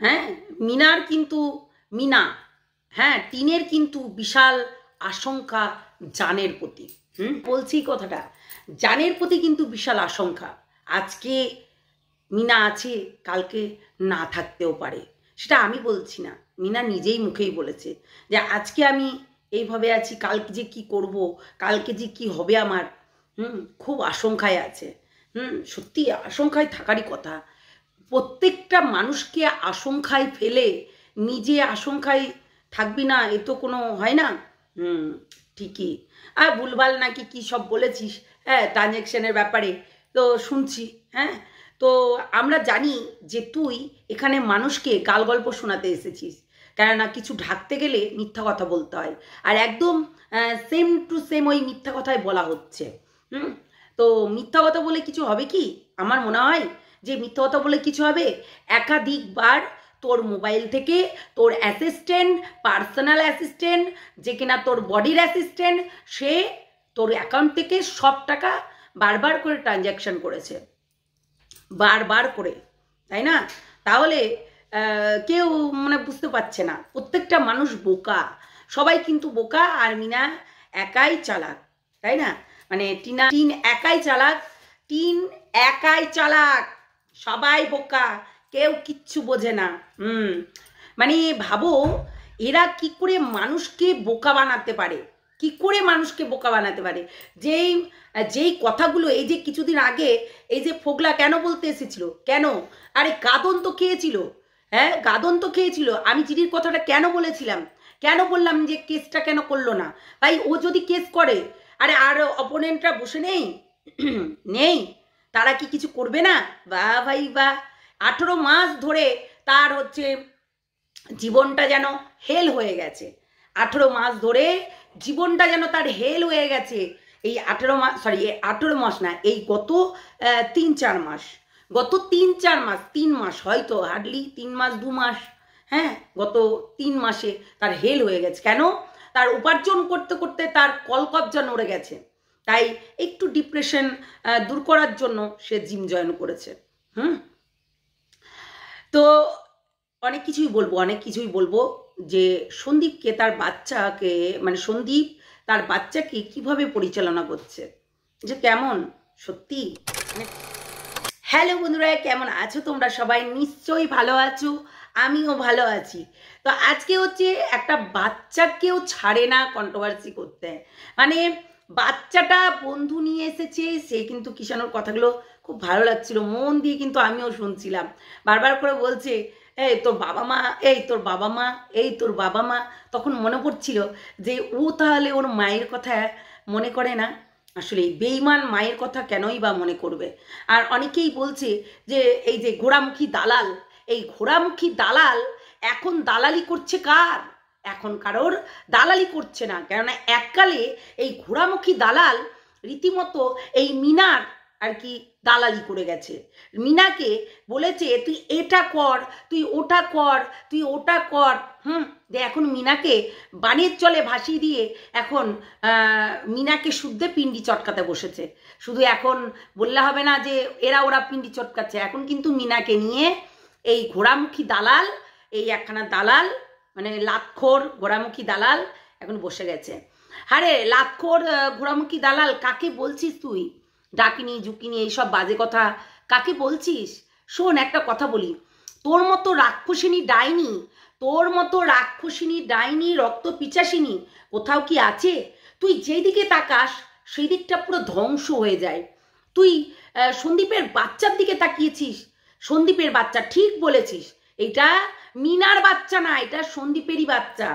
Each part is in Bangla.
হ্যাঁ, মিনার কিন্তু মিনা, হ্যাঁ, টিনের কিন্তু বিশাল আশঙ্কা জানের প্রতি। বলছি কথাটা, জানের প্রতি কিন্তু বিশাল আশঙ্কা। আজকে মিনা আছে, কালকে না থাকতেও পারে। সেটা আমি বলছি না, মিনা নিজেই মুখেই বলেছে যে আজকে আমি এইভাবে আছি, কালকে যে কি করব, কালকে যে কি হবে আমার, খুব আশঙ্কায় আছে। সত্যি আশঙ্কায় থাকারই কথা। প্রত্যেকটা মানুষকে আশঙ্কায় ফেলে নিজে আশঙ্কায় থাকবি না, এ তো কোনো হয় না। ঠিকই। আর ভুলভাল নাকি কি সব বলেছিস, হ্যাঁ, ট্রানজ্যাকশনের ব্যাপারে তো শুনছি। হ্যাঁ, তো আমরা জানি যে তুই এখানে মানুষকে গাল গল্প শোনাতে এসেছিস, কেননা কিছু ঢাকতে গেলে মিথ্যা কথা বলতে হয়, আর একদম সেম টু সেম ওই মিথ্যা কথাই বলা হচ্ছে। তো মিথ্যা কথা বলে কিছু হবে কি? আমার মনে হয় যে মিথ্যা কথা বলে কিছু হবে, একাধিকবার তোর মোবাইল থেকে তোর অ্যাসিস্ট্যান্ট, পার্সোনাল অ্যাসিস্ট্যান্ট, যে কিনা তোর বডির অ্যাসিস্ট্যান্ট, সে তোর অ্যাকাউন্ট থেকে সব টাকা বারবার করে ট্রানজ্যাকশন করেছে, বারবার করে, তাই না? তাহলে কেউ মানে বুঝতে পারছে না, প্রত্যেকটা মানুষ বোকা, সবাই কিন্তু বোকা, আর মিনা একাই চালাক, তাই না? মানে টিন একাই চালাক, টিন একাই চালাক, সবাই বোকা, কেউ কিচ্ছু বোঝে না। মানে ভাবো এরা কি করে মানুষকে বোকা বানাতে পারে, কি করে মানুষকে বোকা বানাতে পারে। যেই কথাগুলো এই যে কিছুদিন আগে এই যে ফোগলা কেন বলতে এসেছিল, কেন? আরে গাদন তো খেয়েছিল, হ্যাঁ, গাদন তো খেয়েছিল। আমি চিঠির কথাটা কেন বলেছিলাম, কেন বললাম যে কেসটা কেন করলো না? ভাই ও যদি কেস করে, আরে আর অপোনেন্টরা বসে নেই নেই, তারা কি কিছু করবে না? বা ভাই বা 18 মাস ধরে তার হচ্ছে জীবনটা যেন হেল হয়ে গেছে, 18 মাস ধরে জীবনটা যেন তার হেল হয়ে গেছে। এই 18 মাস, সরি 18 মাস না, এই গত 3-4 মাস, গত 3-4 মাস, 3 মাস হয়তো, হার্ডলি 3 মাস 2 মাস, হ্যাঁ, গত 3 মাসে তার হেল হয়ে গেছে। কেন? তার উপার্জন করতে করতে তার কলকবজা নড়ে গেছে, তাই একটু ডিপ্রেশন দূর করার জন্য সে জিম জয়েন করেছে। তো অনেক কিছুই বলবো যে সন্দীপকে, তার বাচ্চাকে, মানে সন্দীপ তার বাচ্চাকে কিভাবে পরিচালনা করছে, যে কেমন সত্যি। হ্যালো বন্ধুরা, কেমন আছো তোমরা সবাই? নিশ্চয়ই ভালো আছো, আমিও ভালো আছি। তো আজকে হচ্ছে একটা বাচ্চাকেও ছাড়ে না কন্ট্রোভার্সি করতে, মানে বাচ্চাটা বন্ধু নিয়ে এসেছে, সে কিন্তু কিষানোর কথাগুলো খুব ভালো লাগছিল, মন দিয়ে কিন্তু আমিও শুনছিলাম। বারবার করে বলছে এই তোর বাবা মা, এই তোর বাবা মা, এই তোর বাবা মা। তখন মনে পড়ছিল যে ও তাহলে ওর মায়ের কথা মনে করে না? আসলে বেঈমান মায়ের কথা কেনই বা মনে করবে? আর অনেকেই বলছে যে এই যে ঘোড়ামুখী দালাল, এই ঘোড়ামুখী দালাল এখন দালালি করছে কার? এখন কারোর দালালি করছে না, কেননা এককালে এই ঘোড়ামুখী দালাল রীতিমতো এই মিনার আর কি দালালি করে গেছে। মিনাকে বলেছে তুই এটা কর, তুই ওটা কর, তুই ওটা কর। এখন মিনাকে বানের চলে ভাসিয়ে দিয়ে এখন মিনাকে শুদ্ধে পিন্ডি চটকাতে বসেছে। শুধু এখন বললে হবে না যে এরা ওরা পিন্ডি চটকাচ্ছে, এখন কিন্তু মিনাকে নিয়ে এই ঘোড়ামুখী দালাল, এই একখানা দালাল, মানে লাতখোর ঘোড়ামুখী দালাল এখন বসে গেছে। আরে লাতখোর ঘোড়ামুখী দালাল কাকে বলছিস তুই? ডাকিনি ঝুঁকিনি এইসব বাজে কথা কাকে বলছিস? শোন, একটা কথা বলি, তোর মতো রাক্ষসিনী ডাইনি, তোর মতো রাক্ষসিনী ডাইনি, রক্ত পিচাসিনী কোথাও কি আছে? তুই যেই দিকে তাকাস সেই দিকটা পুরো ধ্বংস হয়ে যায়। তুই সন্দীপের বাচ্চার দিকে তাকিয়েছিস, সন্দীপের বাচ্চা, ঠিক বলেছিস, এটা মিনার বাচ্চা না, এটা সন্দীপেরই বাচ্চা।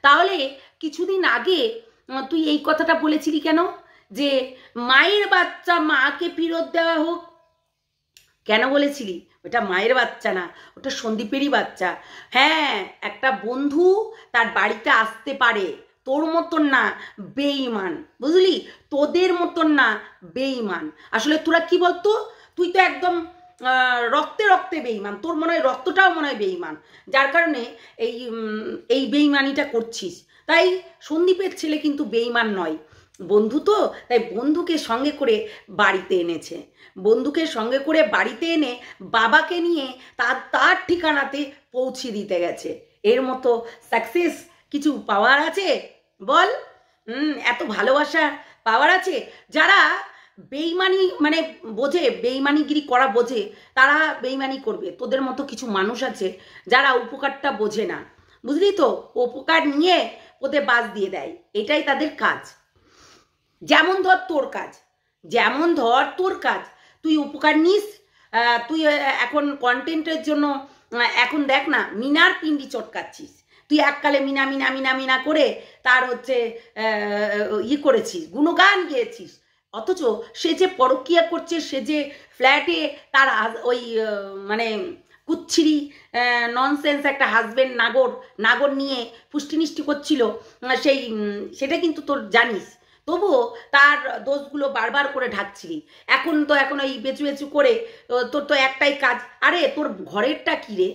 তাহলে কিছুদিন আগে তুই এই কথাটা বলেছিলি কেন যে মায়ের বাচ্চা মাকে ফেরত দেওয়া হোক? কেন বলেছিলি? ওটা মায়ের বাচ্চা না, ওটা সন্দীপেরই বাচ্চা। হ্যাঁ, একটা বন্ধু তার বাড়িতে আসতে পারে, তোর মতন না বেঈমান, বুঝলি? তোদের মতন না বেঈমান। আসলে তোরা কি বলতো, তুই তো একদম রক্তে রক্তে বেঈমান, তোর মনে হয় রক্তটাও মনে হয় বেঈমান, যার কারণে এই বেঈমানিটা করছিস। তাই সন্দীপের ছেলে কিন্তু বেইমান নয়, বন্ধু তো, তাই বন্ধুকে সঙ্গে করে বাড়িতে এনেছে, বন্ধুকে সঙ্গে করে বাড়িতে এনে বাবাকে নিয়ে তার ঠিকানাতে পৌঁছে দিতে গেছে। এর মতো সাকসেস কিছু পাওয়ার আছে বল? এত ভালোবাসা পাওয়ার আছে? যারা বেইমানি মানে বোঝে, বেইমানিগিরি করা বোঝে, তারা বেইমানি করবে। তোদের মতো কিছু মানুষ আছে যারা উপকারটা বোঝে না, বুঝলি তো, উপকার নিয়ে ওদের বাজ দিয়ে দেয়, এটাই তাদের কাজ। যেমন ধর তোর কাজ, যেমন ধর তোর কাজ, তুই উপকার নিস, তুই এখন কন্টেন্টের জন্য এখন দেখ না মিনার পিন্ডি চটকাচ্ছিস, তুই এককালে মিনা মিনা মিনা মিনা করে তার হচ্ছে করেছিস, গুণগান গেয়েছিস, অথচ সে যে পরকীয়া করছে, সে যে ফ্ল্যাটে তার ওই মানে কুচ্ছিরি ননসেন্স একটা হাজবেন্ড নাগর নিয়ে পুষ্টিনিষ্টি করছিল, সেটা কিন্তু তোর জানিস, তবুও তার দোষগুলো বারবার করে ঢাকছিলি। এখন ওই বেচু করে তোর তো একটাই কাজ, আরে তোর ঘরেরটা কি রে,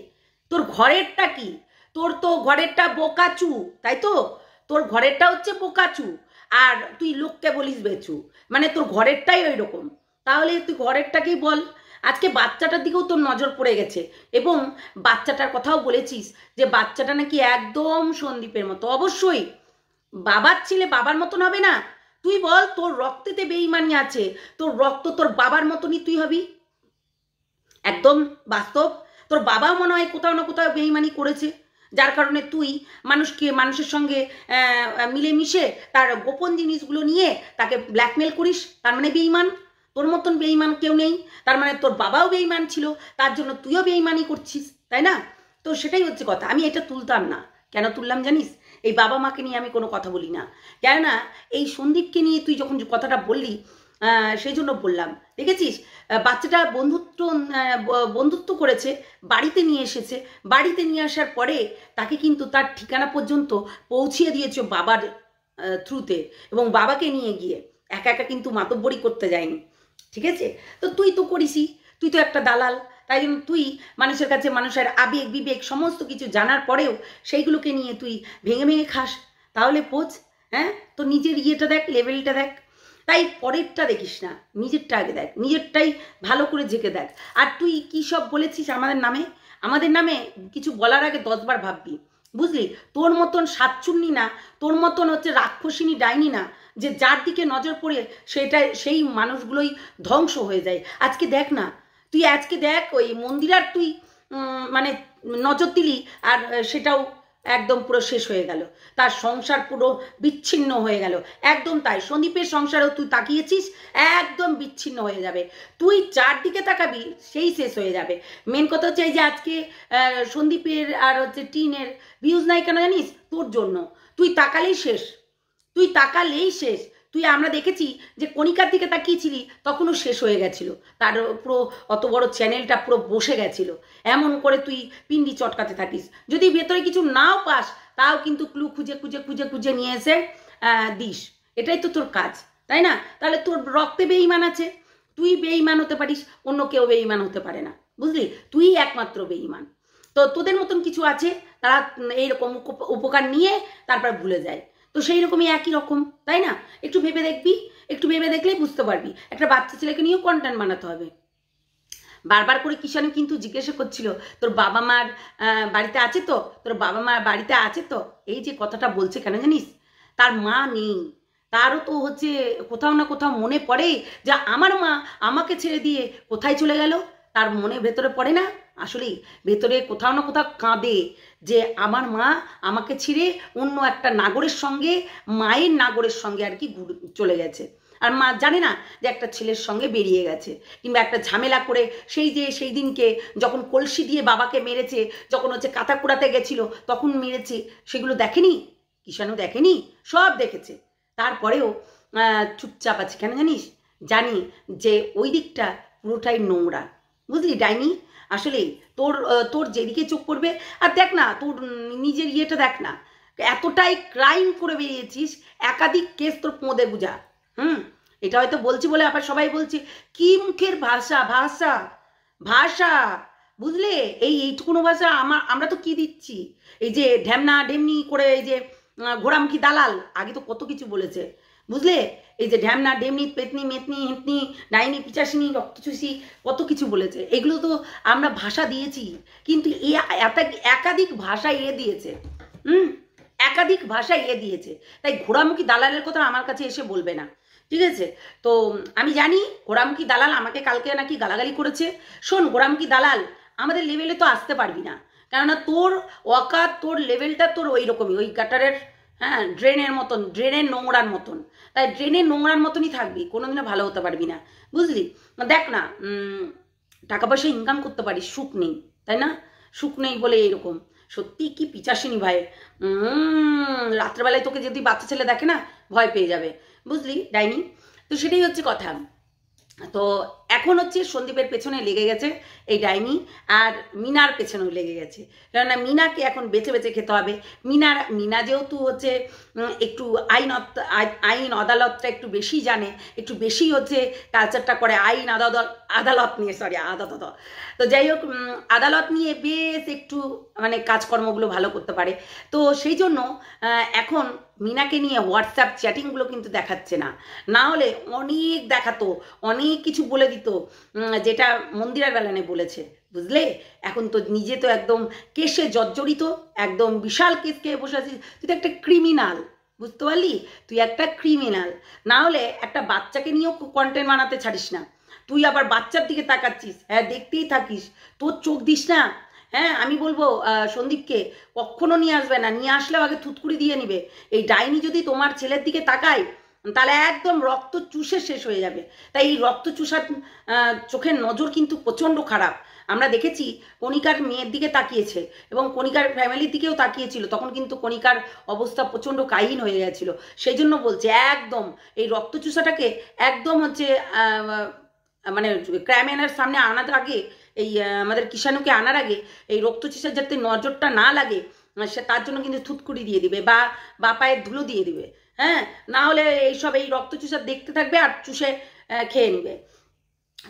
তোর ঘরেরটা কি, তোর তো ঘরেরটা বোকাচু, তাই তো, তোর ঘরেরটা হচ্ছে বোকাচু, আর তুই লোককে বলিস বেচু, মানে তোর ঘরেরটাই ওই রকম। তাহলে তুই ঘরেরটাকেই বল। আজকে বাচ্চাটার দিকেও তোর নজর পড়ে গেছে, এবং বাচ্চাটার কথাও বলেছিস যে বাচ্চাটা নাকি একদম সন্দীপের মতো। অবশ্যই বাবার ছেলে বাবার মতন হবে না? তুই বল, তোর রক্তেতে বেইমানি আছে, তোর রক্ত তোর বাবার মতনই তুই হবি, একদম বাস্তব। তোর বাবাও মনে হয় কোথাও না কোথাও বেইমানি করেছে, যার কারণে তুই মানুষের সঙ্গে মিলেমিশে তার গোপন জিনিসগুলো নিয়ে তাকে ব্ল্যাকমেল করিস, তার মানে বেইমান। তোর মতন বেইমান কেউ নেই, তার মানে তোর বাবাও বেইমান ছিল, তার জন্য তুইও বেইমানি করছিস, তাই না? তো সেটাই হচ্ছে কথা। আমি এটা তুলতাম না, কেন তুললাম জানিস? এই বাবা মাকে নিয়ে আমি কোনো কথা বলি না, কেননা এই সন্দীপকে নিয়ে তুই যখন কথাটা বললি সেই জন্য বললাম। দেখেছিস, বাচ্চাটা বন্ধুত্ব করেছে, বাড়িতে নিয়ে এসেছে, বাড়িতে নিয়ে আসার পরে তাকে কিন্তু তার ঠিকানা পর্যন্ত পৌঁছিয়ে দিয়েছে বাবার থ্রুতে, এবং বাবাকে নিয়ে গিয়ে একা একা কিন্তু মাতব্বরি করতে যায়নি, ঠিক আছে? তো তুই তো করিসই, তুই তো একটা দালাল, তাই জন্য তুই মানুষের কাছে মানুষের আবেগ বিবেক সমস্ত কিছু জানার পরেও সেইগুলোকে নিয়ে তুই ভেঙে ভেঙে খাস। তাহলে পোচ, হ্যাঁ, তো নিজের ইয়েটা দেখ, লেভেলটা দেখ। তাই পরেরটা দেখিস না, নিজেরটা আগে দেখ, নিজেরটাই ভালো করে ঝেঁকে দেখ। আর তুই কী সব বলেছিস আমাদের নামে কিছু বলার আগে 10 বার ভাববি, বুঝলি? তোর মতন সাতচুন্নি না, তোর মতন হচ্ছে রাক্ষসিনী ডাইনি না, যে যার দিকে নজর পড়ে সেই মানুষগুলোই ধ্বংস হয়ে যায়। আজকে দেখ না, তুই আজকে দেখ ওই মন্দিরার তুই মানে নজর দিলি, আর সেটাও একদম পুরো শেষ হয়ে গেল, তার সংসার পুরো বিচ্ছিন্ন হয়ে গেল। একদম তাই, সন্দীপের সংসারেও তুই তাকিয়েছিস, একদম বিচ্ছিন্ন হয়ে যাবে। তুই চারদিকে তাকাবি, সেই শেষ হয়ে যাবে। মেন কথা হচ্ছে এই যে আজকে সন্দীপের আর হচ্ছে টিনের ভিউজ নাই কেন জানিস? তোর জন্য। তুই তাকালেই শেষ, তুই তাকালেই শেষ। তুই আমরা দেখেছি যে কণিকার দিকে তাকিয়েছিলি, তখনও শেষ হয়ে গেছিল, তার পুরো অত বড় চ্যানেলটা পুরো বসে গেছিল। এমন করে তুই পিন্ডি চটকাতে থাকিস, যদি ভেতরে কিছু নাও পাস তাও কিন্তু ক্লু খুঁজে খুঁজে খুঁজে খুঁজে নিয়ে এসে দিস, এটাই তো তোর কাজ, তাই না? তাহলে তোর রক্তে বেঈমান আছে, তুই বেঈমান হতে পারিস, অন্য কেউ বেঈমান হতে পারে না, বুঝলি? তুই একমাত্র বেঈমান। তো তোদের মতন কিছু আছে, তারা এইরকম উপকার নিয়ে তারপর ভুলে যায়। তো সেই রকমই একই রকম, তাই না? একটু ভেবে দেখবি, একটু ভেবে দেখলেই বুঝতে পারবি। একটা বাচ্চা ছেলেকে নিয়েও কন্টেন্ট বানাতে হবে। বারবার করে কিষাণু কিন্তু জিজ্ঞাসা করছিল, তোর বাবা মার বাড়িতে আছে তো, তোর বাবা মা বাড়িতে আছে তো। এই যে কথাটা বলছে কেন জানিস? তার মা নেই, তারও তো হচ্ছে কোথাও না কোথাও মনে পড়ে যে আমার মা আমাকে ছেড়ে দিয়ে কোথায় চলে গেল। তার মনে ভেতরে পড়ে না? আসলেই ভেতরে কোথাও না কোথাও কাঁদে যে আমার মা আমাকে ছেড়ে অন্য একটা নাগরের সঙ্গে, মায়ের নাগরের সঙ্গে আর কি চলে গেছে। আর মা জানে না যে একটা ছেলের সঙ্গে বেরিয়ে গেছে, কিংবা একটা ঝামেলা করে সেই দিনকে যখন কলসি দিয়ে বাবাকে মেরেছে, যখন হচ্ছে কাঁথা কুড়াতে গেছিল তখন মেরেছে, সেগুলো দেখেনি? কিষাণু দেখেনি? সব দেখেছে। তারপরেও চুপচাপ আছে কেন জানিস? জানি যে ওই দিকটা পুরোটাই নোংরা, বুঝলি ডাইনি? আসলে তোর যেদিকে চোখ পড়বে, আর দেখ না তোর নিজের ইয়েটা দেখ না, এতটাই ক্রাইম করে বেরিয়েছিস, একাধিক কেস তোর পোঁদে বুঝা। এটা হয়তো বলছি বলে আবার সবাই বলছে কি মুখের ভাষা ভাষা ভাষা, বুঝলে? এইটুকুনো ভাষা আমরা তো কি দিচ্ছি, এই যে ঢ্যামনা ঢেমনি করে এই যে ঘোড়ামুখী দালাল, আগে তো কত কিছু বলেছে বুঝলে, এই যে ঢ্যামনা ডেমনি পেতনি মেতনি হেতনি ডাইনি পিচাসিনি রক্তচুষি কত কিছু বলেছে, এগুলো তো আমরা ভাষা দিয়েছি, কিন্তু একাধিক ভাষা দিয়েছে, একাধিক ভাষা দিয়েছে, তাই ঘোড়ামুখী দালালের কথা আমার কাছে এসে বলবে না, ঠিক আছে? তো আমি জানি ঘোড়ামুখী দালাল আমাকে কালকে নাকি গালাগালি করেছে। শোন ঘোড়ামুখী দালাল, আমাদের লেভেলে তো আসতে পারবি না, কেননা তোর ওয়াকাত, তোর লেভেলটা তোর ওই রকমই, ওই গাটারের, হ্যাঁ, ড্রেনের মতন, ড্রেনের নোংরার মতন, তাই ড্রেনের নোংরার মতনই থাকবি, কোনোদিনও ভালো হতে পারবি না, বুঝলি? দেখ না, টাকা পয়সা ইনকাম করতে পারিস, সুখ নেই, তাই না? সুখ নেই বলে এরকম, সত্যি কি পিচাসিনি ভাই, রাত্রেবেলায় তোকে যদি বাচ্চা ছেলে দেখে না ভয় পেয়ে যাবে, বুঝলি ডাইনি? তো সেটাই হচ্ছে কথা। তো এখন হচ্ছে সন্দীপের পেছনে লেগে গেছে এই ডাইনি, আর মিনার পেছনেও লেগে গেছে, কেননা মিনাকে এখন বেছে বেছে খেতে হবে। মিনা যেহেতু হচ্ছে একটু আইন আদালতটা একটু বেশি জানে, একটু বেশি হচ্ছে কালচারটা করে, আইন আদালত নিয়ে, সরি আদালত, তো যাই হোক আদালত নিয়ে বেশ একটু মানে কাজকর্মগুলো ভালো করতে পারে, তো সেই জন্য এখন মিনাকে নিয়ে হোয়াটসঅ্যাপ চ্যাটিংগুলো কিন্তু দেখাচ্ছে না, না হলে অনেক দেখাতো, অনেক কিছু বলে দিত, যেটা মন্দিরার বেলানে বলেছে, বুঝলে? এখন তো নিজে তো একদম কেসে জর্জরিত, একদম বিশাল কেস খেয়ে বসে আছিস, তুই তো একটা ক্রিমিনাল, বুঝতে পারলি? তুই একটা ক্রিমিনাল, না হলে একটা বাচ্চাকে নিয়েও কন্টেন্ট বানাতে ছাড়িস না, তুই আবার বাচ্চার দিকে তাকাচ্ছিস, হ্যাঁ দেখতেই থাকিস, তোর চোখ দিস না। হ্যাঁ, আমি বলবো সন্দীপকে কখনো নিয়ে আসবে না, নিয়ে আসলেও আগে থুতকুড়ি দিয়ে নিবে। এই ডাইনি যদি তোমার ছেলের দিকে তাকায় তাহলে একদম রক্ত চুষে শেষ হয়ে যাবে। তাই এই রক্ত চুষার চোখের নজর কিন্তু প্রচণ্ড খারাপ। আমরা দেখেছি কণিকার মেয়ের দিকে তাকিয়েছে এবং কণিকার ফ্যামিলির দিকেও তাকিয়েছিল, তখন কিন্তু কণিকার অবস্থা প্রচণ্ড কাহিন হয়ে গেছিল। সেই জন্য বলছে একদম এই রক্ত চুষাটাকে একদম হচ্ছে মানে ক্রাইমিনার সামনে আনার আগে, এই আমাদের কিষাণুকে আনার আগে এই রক্তচুষার যাতে নজরটা না লাগে, সে তার জন্য কিন্তু থুতকুড়ি দিয়ে দিবে বা পায়ের ধুলো দিয়ে দিবে, হ্যাঁ, না হলে এইসব এই রক্তচুষা দেখতে থাকবে আর চুষে খেয়ে নিবে।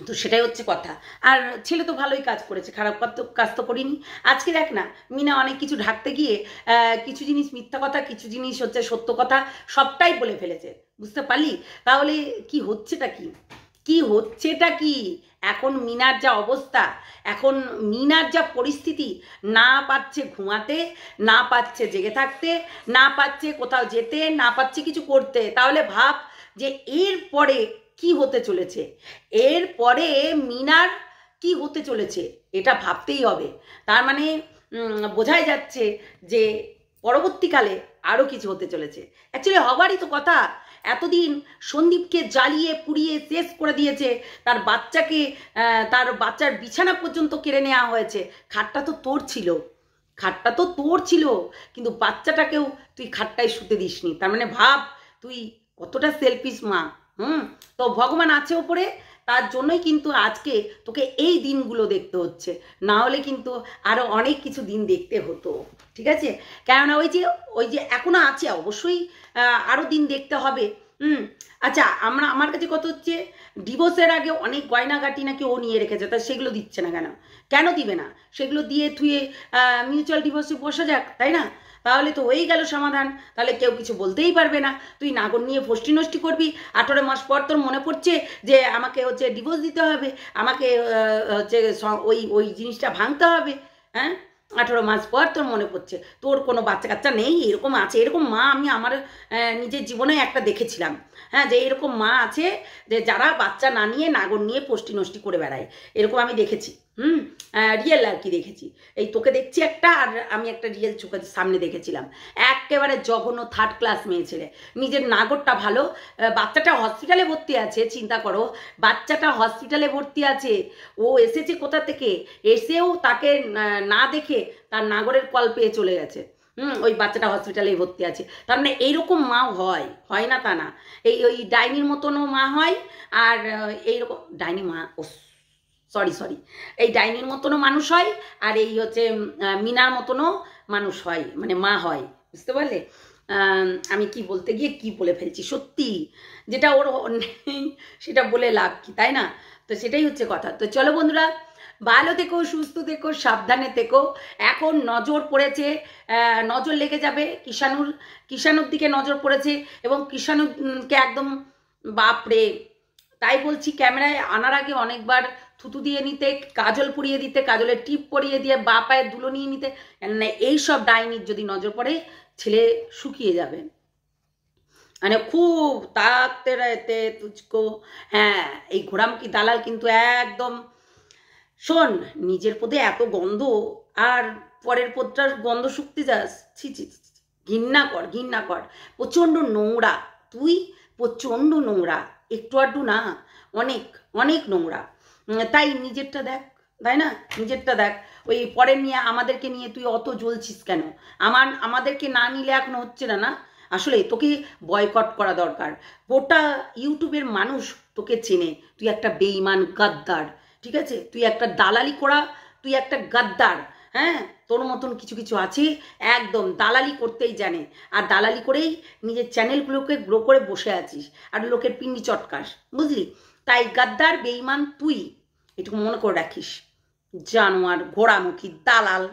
তো সেটাই হচ্ছে কথা। আর ছেলে তো ভালোই কাজ করেছে, খারাপ কাজ তো করিনি। আজকে দেখ না, মিনা অনেক কিছু ঢাকতে গিয়ে কিছু জিনিস মিথ্যা কথা, কিছু জিনিস হচ্ছে সত্য কথা, সবটাই বলে ফেলেছে, বুঝতে পারলি? তাহলে কি হচ্ছেটা কি হচ্ছেটা কি? এখন মিনার যা অবস্থা, এখন মিনার যা পরিস্থিতি, না পাচ্ছে ঘুমাতে, না পাচ্ছে জেগে থাকতে, না পাচ্ছে কোথাও যেতে, না পাচ্ছে কিছু করতে, তাহলে ভাব যে এরপরে কি হতে চলেছে, এরপরে মিনার কি হতে চলেছে, এটা ভাবতেই হবে। তার মানে বোঝাই যাচ্ছে যে পরবর্তীকালে আরও কিছু হতে চলেছে। অ্যাকচুয়ালি হবারই তো কথা। এতদিন সন্দীপকে জ্বালিয়ে পুড়িয়ে শেষ করে দিয়েছে, তার বাচ্চার বিছানা পর্যন্ত কেড়ে নেওয়া হয়েছে। খাটটা তো তোর ছিল, কিন্তু বাচ্চাটাকেও তুই খাটটায় শুতে দিসনি। তার মানে ভাব তুই কতটা সেলফিশ মা। তো ভগবান আছে ওপরে, তার জন্যই কিন্তু আজকে তোকে এই দিনগুলো দেখতে হচ্ছে, না হলে কিন্তু আরো অনেক কিছু দিন দেখতে হতো, ঠিক আছে? কেননা ওই যে এখনো আছে, অবশ্যই আরো দিন দেখতে হবে। আচ্ছা, আমার কাছে কত হচ্ছে, ডিভোর্সের আগে অনেক গয়নাগাটি নাকি ও নিয়ে রেখেছে, তা সেগুলো দিচ্ছে না কেন দিবে না? সেগুলো দিয়ে থুয়ে মিউচুয়াল ডিভোর্সে বসা যাক, তাই না? তাহলে তো হয়েই গেল সমাধান, তাহলে কেউ কিছু বলতেই পারবে না। তুই নাগর নিয়ে ফষ্টি নষ্টি করবি, 18 মাস পর তোর মনে পড়ছে যে আমাকে হচ্ছে ডিভোর্স দিতে হবে, আমাকে হচ্ছে ওই জিনিসটা ভাঙতে হবে, হ্যাঁ? 18 মাস পর তোর মনে পড়ছে, তোর কোনো বাচ্চা কাচ্চা নেই, এরকম আছে, এরকম মা আমি আমার নিজের জীবনে একটা দেখেছিলাম, হ্যাঁ, যে এরকম মা আছে যে যারা বাচ্চা না নিয়ে নাগর নিয়ে পষ্টি নষ্টি করে বেড়ায়, এরকম আমি দেখেছি। রিয়েল আর কি দেখেছি, এই তোকে দেখছি একটা, আর আমি একটা রিয়েল চোখের সামনে দেখেছিলাম, একেবারে জঘন্য থার্ড ক্লাস মেয়ে ছেলে। নিজের নাগরটা ভালো, বাচ্চাটা হসপিটালে ভর্তি আছে, চিন্তা করো, বাচ্চাটা হসপিটালে ভর্তি আছে, ও এসেছে কোথা থেকে, এসেও তাকে না দেখে তার নাগরের কল পেয়ে চলে গেছে। ওই বাচ্চাটা হসপিটালেই ভর্তি আছে। তার মানে এইরকম মা হয় না তা না, ওই ডাইনির মতনও মা হয়, আর এইরকম ডাইনি মা, সরি এই ডাইনির মতনও মানুষ হয়, আর এই হচ্ছে মিনার মতনও মানুষ হয়, মানে মা হয়, বুঝতে পারলে? আমি কি বলতে গিয়ে কি বলে ফেলছি, সত্যি যেটা ওর নেই সেটা বলে লাভ কি, তাই না? তো সেটাই হচ্ছে কথা। তো চলো বন্ধুরা, ভালো থেকো, সুস্থ থেকো, সাবধানে থেকো। এখন নজর পড়েছে, নজর লেগে যাবে কিষাণুর দিকে নজর পড়েছে, এবং কিষাণুকে একদম বাপরে, তাই বলছি ক্যামেরায় আনার আগে অনেকবার থুতু দিয়ে নিতে, কাজল পরিয়ে দিতে, কাজলের টিপ পরিয়ে দিয়ে বা পায়ে ধুলো নিয়ে নিতে। এইসব ডাইনির যদি নজর পড়ে ছেলে শুকিয়ে যাবে, মানে খুব তাকতে রহতে তুঝকো। হ্যাঁ, এই ঘোড়াম কি দালাল কিন্তু একদম, শোন, নিজের পদে এত গন্ধ আর পরের পদটার গন্ধ শুকতে যাস, ছি ছি ছি, ছি। ঘৃণা কর, ঘৃণা কর। প্রচণ্ড নোংরা তুই, প্রচণ্ড নোংরা, একটু আধটু না, অনেক অনেক নোংরা। তাই নিজেরটা দেখ, তাই না? নিজেরটা দেখ। ওই পরের নিয়ে আমাদেরকে নিয়ে তুই অত জ্বলছিস কেন? আমাদেরকে না নিলে এখনো হচ্ছে না, না? আসলে তোকে বয়কট করা দরকার। গোটা ইউটিউবের মানুষ তোকে চেনে, তুই একটা বেঈমান গাদ্দার, ঠিক আছে? তুই একটা দালালি করা, তুই একটা গাদ্দার। হ্যাঁ, তোর মতন কিছু কিছু আছে একদম দালালি করতেই জানে, আর দালালি করেই নিজের চ্যানেলগুলোকে গ্রো করে বসে আছিস, আর লোকের পিন্ডি চটকাস, বুঝলি? তাই গাদ্দার বেঈমান তুই, এটুকু মনে করে রাখিস। জানোয়ার, ঘোড়ামুখী দালাল।